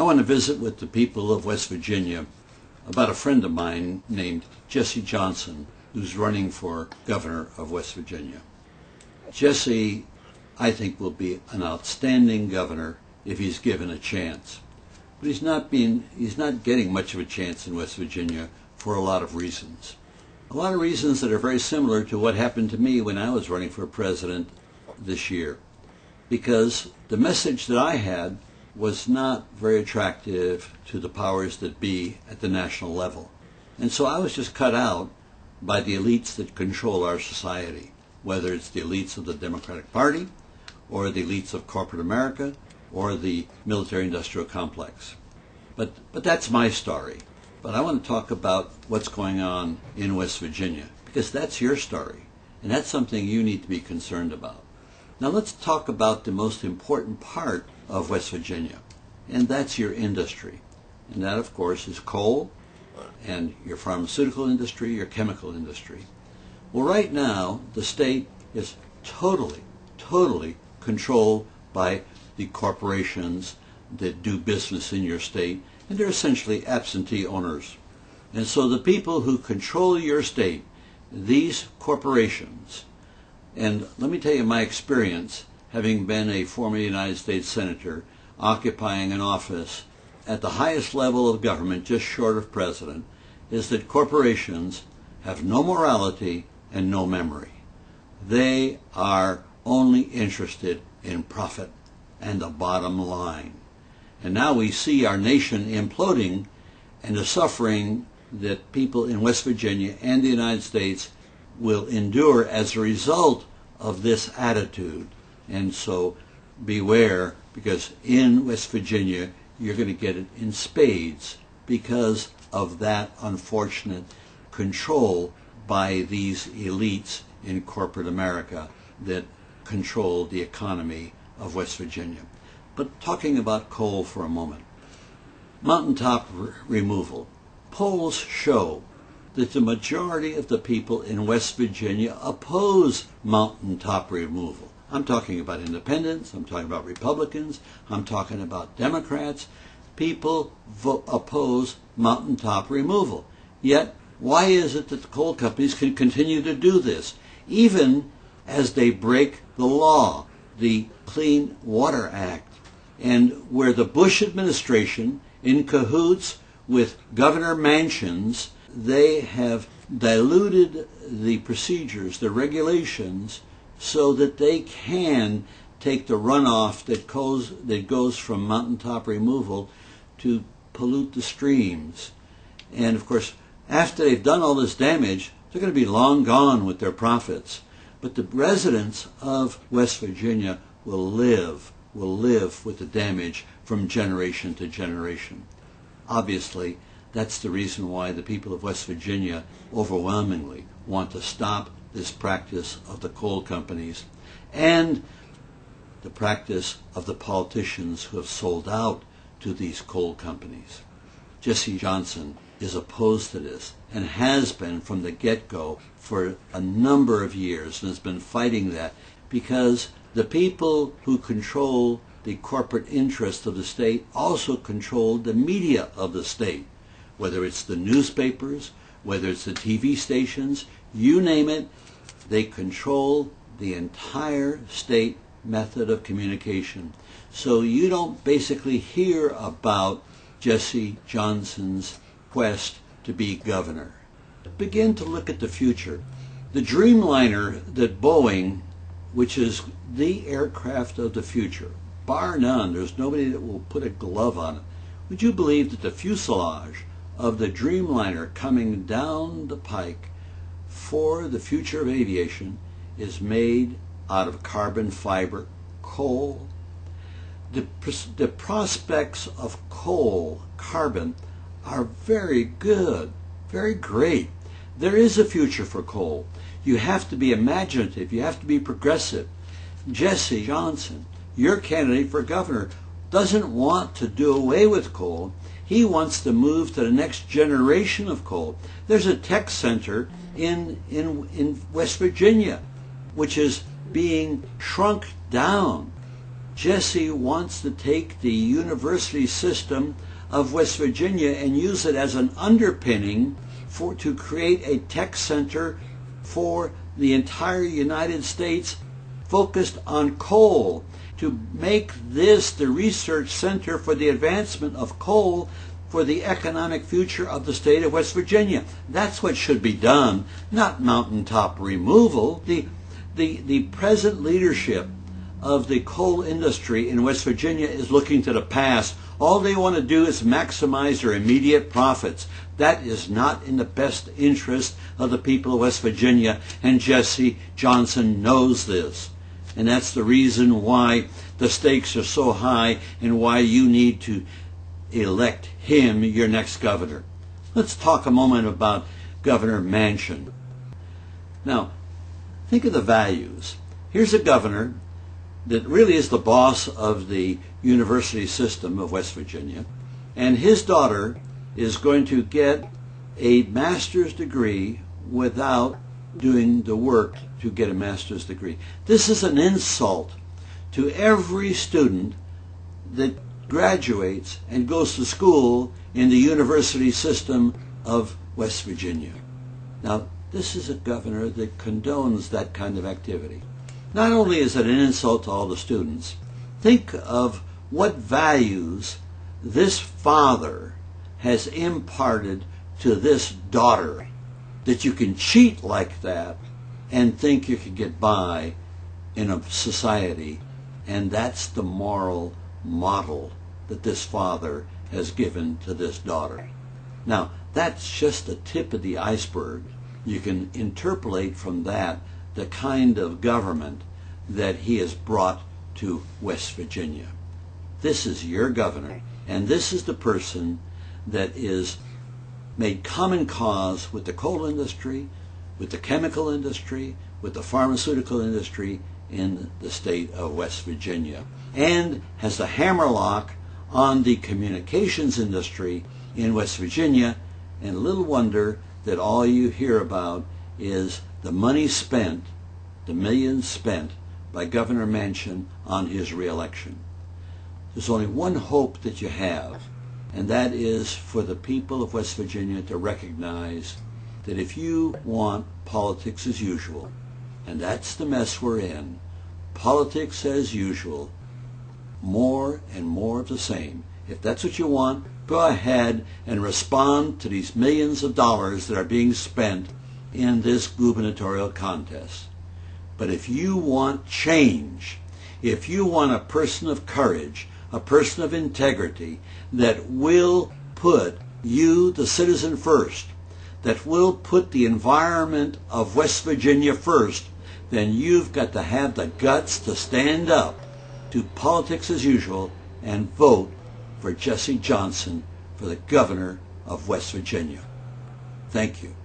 want to visit with the people of West Virginia about a friend of mine named Jesse Johnson, who's running for governor of West Virginia. Jesse, I think, will be an outstanding governor if he's given a chance. But he's not getting much of a chance in West Virginia for a lot of reasons. A lot of reasons that are very similar to what happened to me when I was running for president this year. Because the message that I had was not very attractive to the powers that be at the national level. And so I was just cut out by the elites that control our society, whether it's the elites of the Democratic Party, or the elites of corporate America, or the military-industrial complex. But that's my story. But I want to talk about what's going on in West Virginia, because that's your story, and that's something you need to be concerned about. Now let's talk about the most important part of West Virginia, and that's your industry. And that, of course, is coal, and your pharmaceutical industry, your chemical industry. Well, right now, the state is totally controlled by the corporations that do business in your state, and they're essentially absentee owners. And so the people who control your state, these corporations, and let me tell you my experience, having been a former United States Senator, occupying an office at the highest level of government, just short of president, is that corporations have no morality and no memory. They are only interested in profit and the bottom line. And now we see our nation imploding, and the suffering that people in West Virginia and the United States will endure as a result of this attitude. And so beware, because in West Virginia you're going to get it in spades because of that unfortunate control by these elites in corporate America that control the economy of West Virginia. But talking about coal for a moment. Mountaintop removal. Polls show that the majority of the people in West Virginia oppose mountaintop removal. I'm talking about independents, I'm talking about Republicans, I'm talking about Democrats. People oppose mountaintop removal. Yet, why is it that the coal companies can continue to do this, even as they break the law, the Clean Water Act, and where the Bush administration, in cahoots with Governor Manchin's, they have diluted the procedures, the regulations, so that they can take the runoff that goes from mountaintop removal to pollute the streams. And of course, after they've done all this damage, they're going to be long gone with their profits. But the residents of West Virginia will live with the damage from generation to generation. Obviously, that's the reason why the people of West Virginia overwhelmingly want to stop this practice of the coal companies and the practice of the politicians who have sold out to these coal companies. Jesse Johnson is opposed to this and has been from the get-go for a number of years and has been fighting that because the people who control the corporate interest of the state also control the media of the state, whether it's the newspapers, whether it's the TV stations, you name it, they control the entire state method of communication. So you don't basically hear about Jesse Johnson's quest to be governor. Begin to look at the future. The Dreamliner that Boeing, which is the aircraft of the future, bar none, there's nobody that will put a glove on it. Would you believe that the fuselage of the Dreamliner coming down the pike for the future of aviation is made out of carbon fiber coal? The prospects of coal, carbon, are very good, very great. There is a future for coal. You have to be imaginative. You have to be progressive. Jesse Johnson, your candidate for governor, doesn't want to do away with coal. He wants to move to the next generation of coal. There's a tech center in West Virginia, which is being shrunk down Jesse wants to take the university system of West Virginia and use it as an underpinning to create a tech center for the entire United States focused on coal, to make this the research center for the advancement of coal for the economic future of the state of West Virginia. That's what should be done, not mountaintop removal. The present leadership of the coal industry in West Virginia is looking to the past. All they want to do is maximize their immediate profits. That is not in the best interest of the people of West Virginia, and Jesse Johnson knows this. And that's the reason why the stakes are so high and why you need to elect him your next governor. Let's talk a moment about Governor Manchin. Now, think of the values. Here's a governor that really is the boss of the university system of West Virginia, and his daughter is going to get a master's degree without doing the work to get a master's degree. This is an insult to every student that graduates and goes to school in the university system of West Virginia. Now, this is a governor that condones that kind of activity. Not only is it an insult to all the students, think of what values this father has imparted to this daughter, that you can cheat like that and think you can get by in a society. And that's the moral model that this father has given to this daughter. Now, that's just the tip of the iceberg. You can interpolate from that the kind of government that he has brought to West Virginia. This is your governor, and this is the person that is made common cause with the coal industry, with the chemical industry, with the pharmaceutical industry in the state of West Virginia, and has the hammerlock on the communications industry in West Virginia. And little wonder that all you hear about is the money spent, the millions spent by Governor Manchin on his reelection. There's only one hope that you have, and that is for the people of West Virginia to recognize that if you want politics as usual, and that's the mess we're in, politics as usual, more and more of the same. If that's what you want, go ahead and respond to these millions of dollars that are being spent in this gubernatorial contest. But if you want change, if you want a person of courage, a person of integrity that will put you, the citizen, first, that will put the environment of West Virginia first, then you've got to have the guts to stand up to politics as usual and vote for Jesse Johnson for the governor of West Virginia. Thank you.